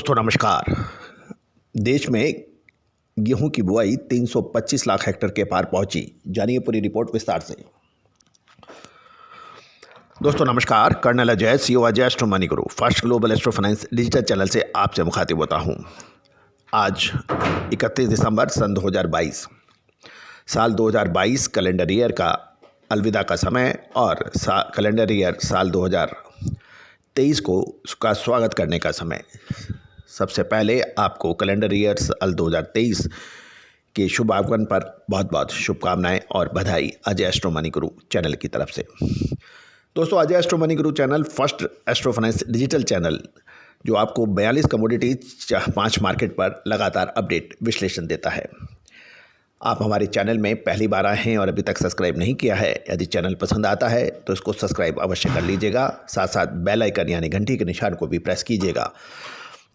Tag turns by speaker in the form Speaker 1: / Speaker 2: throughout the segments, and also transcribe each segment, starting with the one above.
Speaker 1: दोस्तों नमस्कार। देश में गेहूं की बुआई 325 लाख हेक्टेयर के पार पहुंची। जानिए पूरी रिपोर्ट विस्तार से। दोस्तों नमस्कार। Colonel Ajay, CEO Ajay astro money guru, first global astro finance digital channel से आपसे मुखातिब होता हूं। आज 31 दिसंबर सन 2022, साल 2022 कैलेंडर ईयर का अलविदा का समय और कैलेंडर ईयर साल 2023 का स्वागत करने का समय। सबसे पहले आपको कैलेंडर ईयर साल 2023 के शुभ आगमन पर बहुत बहुत शुभकामनाएं और बधाई अजय एस्ट्रो मनी गुरु चैनल की तरफ से। दोस्तों, अजय एस्ट्रो मनी गुरु channel first astro finance digital channel जो आपको 42 कमोडिटीज 5 मार्केट पर लगातार अपडेट विश्लेषण देता है। आप हमारे चैनल में पहली बार आए हैं और अभी तक सब्सक्राइब नहीं किया है, यदि चैनल पसंद आता है तो इसको सब्सक्राइब अवश्य कर लीजिएगा। साथ साथ बेल आइकन यानी घंटी के निशान को भी प्रेस कीजिएगा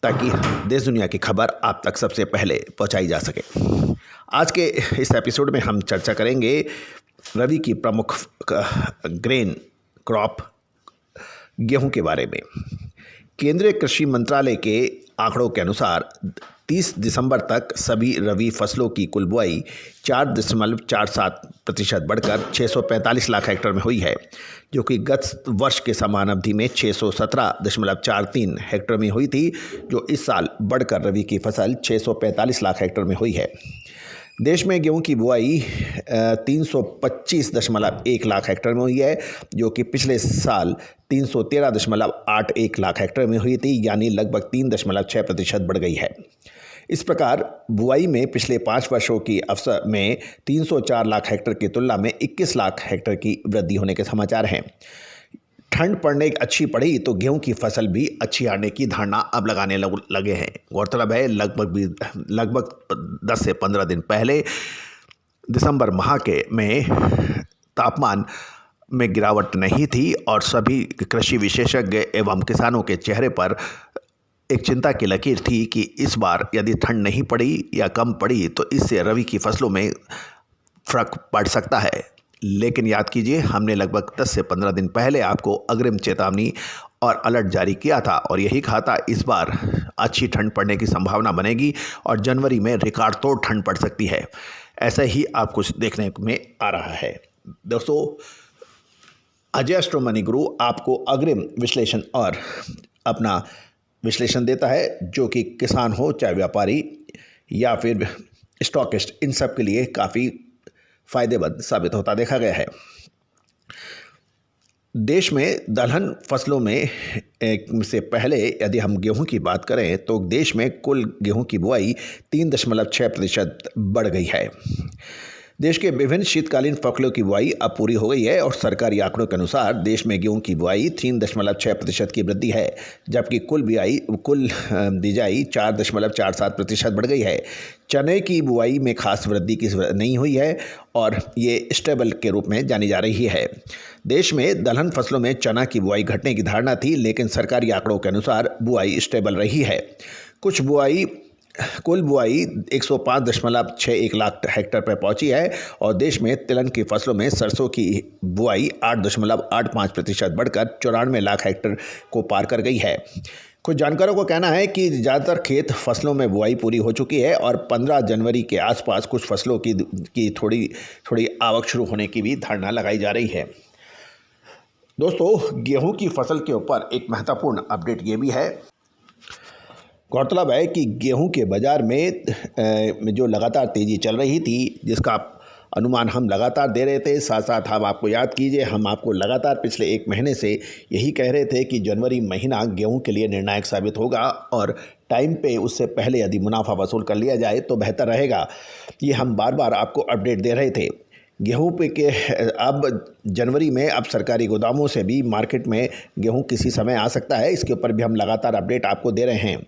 Speaker 1: ताकि देश दुनिया की खबर आप तक सबसे पहले पहुंचाई जा सके। आज के इस एपिसोड में हम चर्चा करेंगे रबी की प्रमुख ग्रेन क्रॉप गेहूं के बारे में। केंद्रीय कृषि मंत्रालय के आंकड़ों के अनुसार 30 दिसंबर तक सभी रबी फसलों की कुल बुआई 4.47% बढ़कर 645 लाख हेक्टेयर में हुई है, जो कि गत वर्ष के समान अवधि में 617.43 हेक्टेयर में हुई थी, जो इस साल बढ़कर रबी की फसल 645 लाख हेक्टेयर में हुई है। देश में गेहूं की बुआई 325.1 लाख हेक्टेयर में हुई है, जो कि पिछले साल 313.81 लाख हेक्टेयर में हुई थी, यानी लगभग 3.6% बढ़ गई है। इस प्रकार बुआई में पिछले 5 वर्षों की अवसर में 304 लाख हेक्टेयर की तुलना में 21 लाख हेक्टेयर की वृद्धि होने के समाचार हैं। ठंड पड़ने अच्छी पड़ी तो गेहूं की फसल भी अच्छी आने की धारणा अब लगाने लगे हैं। गौरतलब है लगभग 10 से 15 दिन पहले दिसंबर माह में तापमान में गिरावट नहीं थी और सभी कृषि विशेषज्ञ एवं किसानों के चेहरे पर एक चिंता की लकीर थी कि इस बार यदि ठंड नहीं पड़ी या कम पड़ी तो इससे रबी की फसलों में फर्क पड़ सकता है। लेकिन याद कीजिए, हमने लगभग 10 से 15 दिन पहले आपको अग्रिम चेतावनी और अलर्ट जारी किया था और यही कहा था इस बार अच्छी ठंड पड़ने की संभावना बनेगी और जनवरी में रिकॉर्ड तोड़ ठंड पड़ सकती है। ऐसा ही आप कुछ देखने में आ रहा है। दोस्तों, अजय एस्ट्रो मनी गुरु आपको अग्रिम विश्लेषण और अपना विश्लेषण देता है, जो कि किसान हो चाहे व्यापारी या फिर स्टॉकिस्ट, इन सब के लिए काफ़ी फायदेमंद साबित होता देखा गया है। देश में दलहन फसलों में से पहले यदि हम गेहूं की बात करें तो देश में कुल गेहूं की बुआई 3.6% बढ़ गई है। देश के विभिन्न शीतकालीन फसलों की बुआई अब पूरी हो गई है और सरकारी आंकड़ों के अनुसार देश में गेहूं की बुआई 3.6% की वृद्धि है, जबकि कुल बिजाई 4.47% बढ़ गई है। चने की बुआई में खास वृद्धि की नहीं हुई है और ये स्टेबल के रूप में जानी जा रही है। देश में दलहन फसलों में चना की बुआई घटने की धारणा थी, लेकिन सरकारी आंकड़ों के अनुसार बुआई स्टेबल रही है। कुल बुआई 105.61 लाख हेक्टेयर पर पहुंची है और देश में तिलहन की फसलों में सरसों की बुआई 8.85% बढ़कर 94 लाख हेक्टेयर को पार कर गई है। कुछ जानकारों को कहना है कि ज़्यादातर खेत फसलों में बुआई पूरी हो चुकी है और 15 जनवरी के आसपास कुछ फसलों की थोड़ी आवक शुरू होने की भी धारणा लगाई जा रही है। दोस्तों, गेहूं की फसल के ऊपर एक महत्वपूर्ण अपडेट ये भी है। गौरतलब है कि गेहूं के बाज़ार में जो लगातार तेज़ी चल रही थी, जिसका अनुमान हम लगातार दे रहे थे, साथ साथ हम आपको याद कीजिए, हम आपको लगातार पिछले 1 महीने से यही कह रहे थे कि जनवरी महीना गेहूं के लिए निर्णायक साबित होगा और टाइम पे उससे पहले यदि मुनाफा वसूल कर लिया जाए तो बेहतर रहेगा। ये हम बार बार आपको अपडेट दे रहे थे। गेहूं पे के अब जनवरी में अब सरकारी गोदामों से भी मार्केट में गेहूं किसी समय आ सकता है, इसके ऊपर भी हम लगातार अपडेट आपको दे रहे हैं।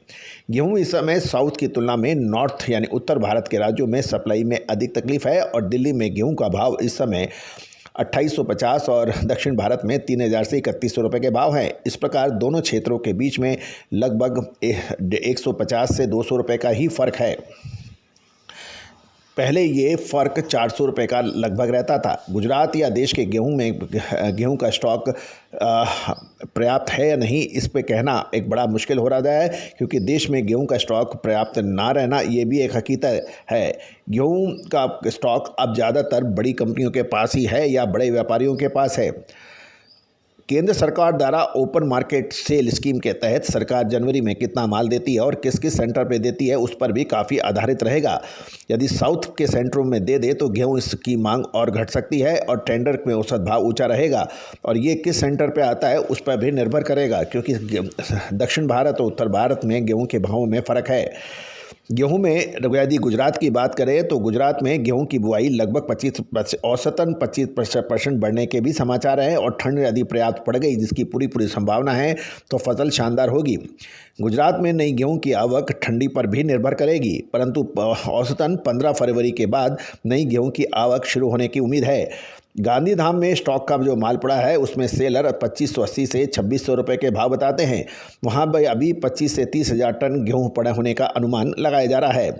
Speaker 1: गेहूं इस समय साउथ की तुलना में नॉर्थ यानी उत्तर भारत के राज्यों में सप्लाई में अधिक तकलीफ है और दिल्ली में गेहूं का भाव इस समय 2850 और दक्षिण भारत में 3000 से 3100 रुपये के भाव हैं। इस प्रकार दोनों क्षेत्रों के बीच में लगभग 150 से 200 रुपये का ही फ़र्क है। पहले ये फ़र्क 400 रुपये का लगभग रहता था। गुजरात या देश के गेहूं का स्टॉक पर्याप्त है या नहीं, इस पे कहना एक बड़ा मुश्किल हो रहा है, क्योंकि देश में गेहूं का स्टॉक पर्याप्त ना रहना ये भी एक हकीकत है। गेहूं का स्टॉक अब ज़्यादातर बड़ी कंपनियों के पास ही है या बड़े व्यापारियों के पास है। केंद्र सरकार द्वारा ओपन मार्केट सेल स्कीम के तहत सरकार जनवरी में कितना माल देती है और किस किस सेंटर पे देती है, उस पर भी काफ़ी आधारित रहेगा। यदि साउथ के सेंटरों में दे तो गेहूं इसकी मांग और घट सकती है और टेंडर में औसत भाव ऊंचा रहेगा, और ये किस सेंटर पे आता है उस पर भी निर्भर करेगा, क्योंकि दक्षिण भारत और उत्तर भारत में गेहूँ के भावों में फ़र्क है। गेहूं में यदि गुजरात की बात करें तो गुजरात में गेहूं की बुआई लगभग औसतन 25% बढ़ने के भी समाचार हैं, और ठंड यदि पर्याप्त पड़ गई, जिसकी पूरी संभावना है, तो फसल शानदार होगी। गुजरात में नई गेहूं की आवक ठंडी पर भी निर्भर करेगी, परंतु औसतन 15 फरवरी के बाद नई गेहूं की आवक शुरू होने की उम्मीद है। गांधीधाम में स्टॉक का जो माल पड़ा है उसमें सेलर 2580 से 2600 रुपये के भाव बताते हैं। वहाँ पर अभी 25 से 30 हज़ार टन गेहूं पड़ा होने का अनुमान लगाया जा रहा है।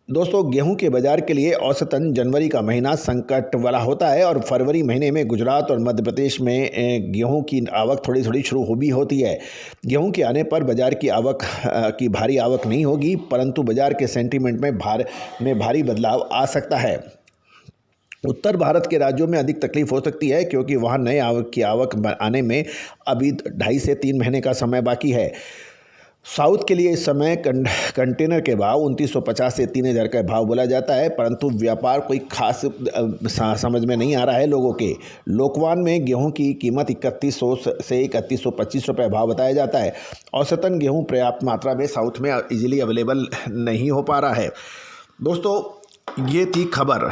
Speaker 1: दोस्तों, गेहूं के बाजार के लिए औसतन जनवरी का महीना संकट वाला होता है, और फरवरी महीने में गुजरात और मध्य प्रदेश में गेहूं की आवक थोड़ी शुरू भी होती है। गेहूं के आने पर बाजार की भारी आवक नहीं होगी, परंतु बाजार के सेंटीमेंट में भारी बदलाव आ सकता है। उत्तर भारत के राज्यों में अधिक तकलीफ हो सकती है, क्योंकि वहाँ नए आवक आने में अभी 2.5 से 3 महीने का समय बाकी है। साउथ के लिए इस समय कंटेनर के भाव 2950 से 3000 का भाव बोला जाता है, परंतु व्यापार कोई खास समझ में नहीं आ रहा है लोगों के। लोकवान में गेहूं की कीमत 3100 से 3125 रुपये भाव बताया जाता है। औसतन गेहूं पर्याप्त मात्रा में साउथ में इजीली अवेलेबल नहीं हो पा रहा है। दोस्तों, ये थी खबर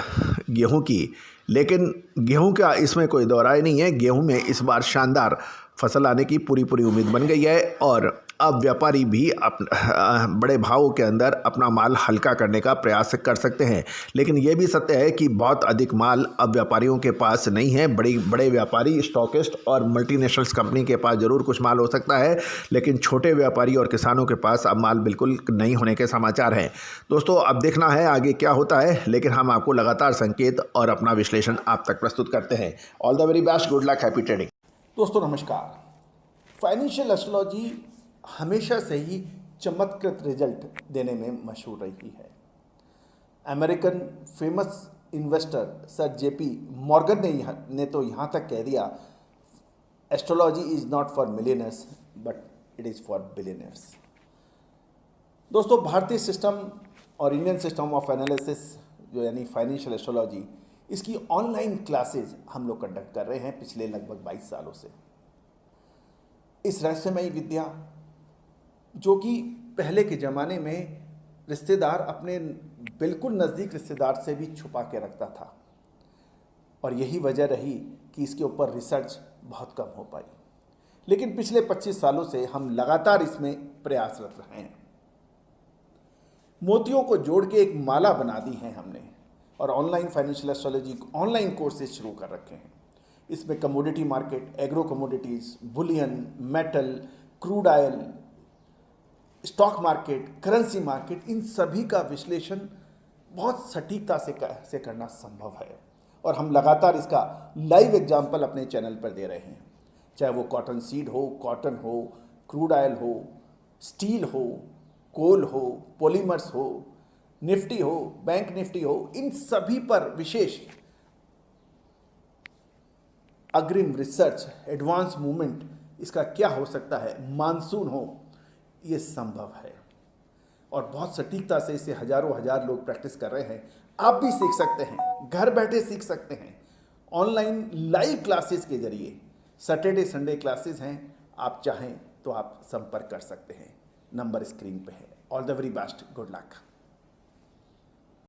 Speaker 1: गेहूं की, लेकिन गेहूं का इसमें कोई दो राय नहीं है। गेहूं में इस बार शानदार फसल आने की पूरी उम्मीद बन गई है, और अब व्यापारी भी बड़े भावों के अंदर अपना माल हल्का करने का प्रयास कर सकते हैं। लेकिन ये भी सत्य है कि बहुत अधिक माल अब व्यापारियों के पास नहीं है। बड़े व्यापारी, स्टॉकिस्ट और मल्टीनेशनल्स कंपनी के पास ज़रूर कुछ माल हो सकता है, लेकिन छोटे व्यापारी और किसानों के पास अब माल बिल्कुल नहीं होने के समाचार हैं। दोस्तों, अब देखना है आगे क्या होता है, लेकिन हम आपको लगातार संकेत और अपना विश्लेषण आप तक प्रस्तुत करते हैं। All the very best, good luck, happy trading.
Speaker 2: दोस्तों नमस्कार। फाइनेंशियल एस्ट्रोलॉजी हमेशा से ही चमत्कृत रिजल्ट देने में मशहूर रही है। American famous investor sir JP Morgan ने तो यहाँ तक कह दिया, astrology is not for millionaires but it is for billionaires. दोस्तों, भारतीय सिस्टम और इंडियन सिस्टम ऑफ एनालिसिस जो यानी फाइनेंशियल एस्ट्रोलॉजी, इसकी ऑनलाइन क्लासेज हम लोग कंडक्ट कर रहे हैं पिछले लगभग 22 सालों से। इस रहस्यमयी विद्या जो कि पहले के ज़माने में रिश्तेदार अपने बिल्कुल नज़दीक रिश्तेदार से भी छुपा के रखता था, और यही वजह रही कि इसके ऊपर रिसर्च बहुत कम हो पाई। लेकिन पिछले 25 सालों से हम लगातार इसमें प्रयासरत रहे हैं। मोतियों को जोड़ के एक माला बना दी है हमने, और online financial astrology online courses शुरू कर रखे हैं। इसमें commodity market, agro commodities, bullion, metal, crude oil, stock market, currency market, इन सभी का विश्लेषण बहुत सटीकता से करना संभव है, और हम लगातार इसका लाइव एग्जाम्पल अपने चैनल पर दे रहे हैं। चाहे वो कॉटन सीड हो, कॉटन हो, क्रूड ऑयल हो, स्टील हो, कोल हो, पॉलीमर्स हो, निफ्टी हो, बैंक निफ्टी हो, इन सभी पर विशेष अग्रिम रिसर्च, एडवांस मूवमेंट, इसका क्या हो सकता है, मानसून हो, ये संभव है। और बहुत सटीकता से इसे हजार लोग प्रैक्टिस कर रहे हैं। आप भी सीख सकते हैं, घर बैठे सीख सकते हैं, ऑनलाइन लाइव क्लासेस के जरिए। सैटरडे संडे क्लासेस हैं, आप चाहें तो आप संपर्क कर सकते हैं। नंबर स्क्रीन पे है। All the very best, good luck.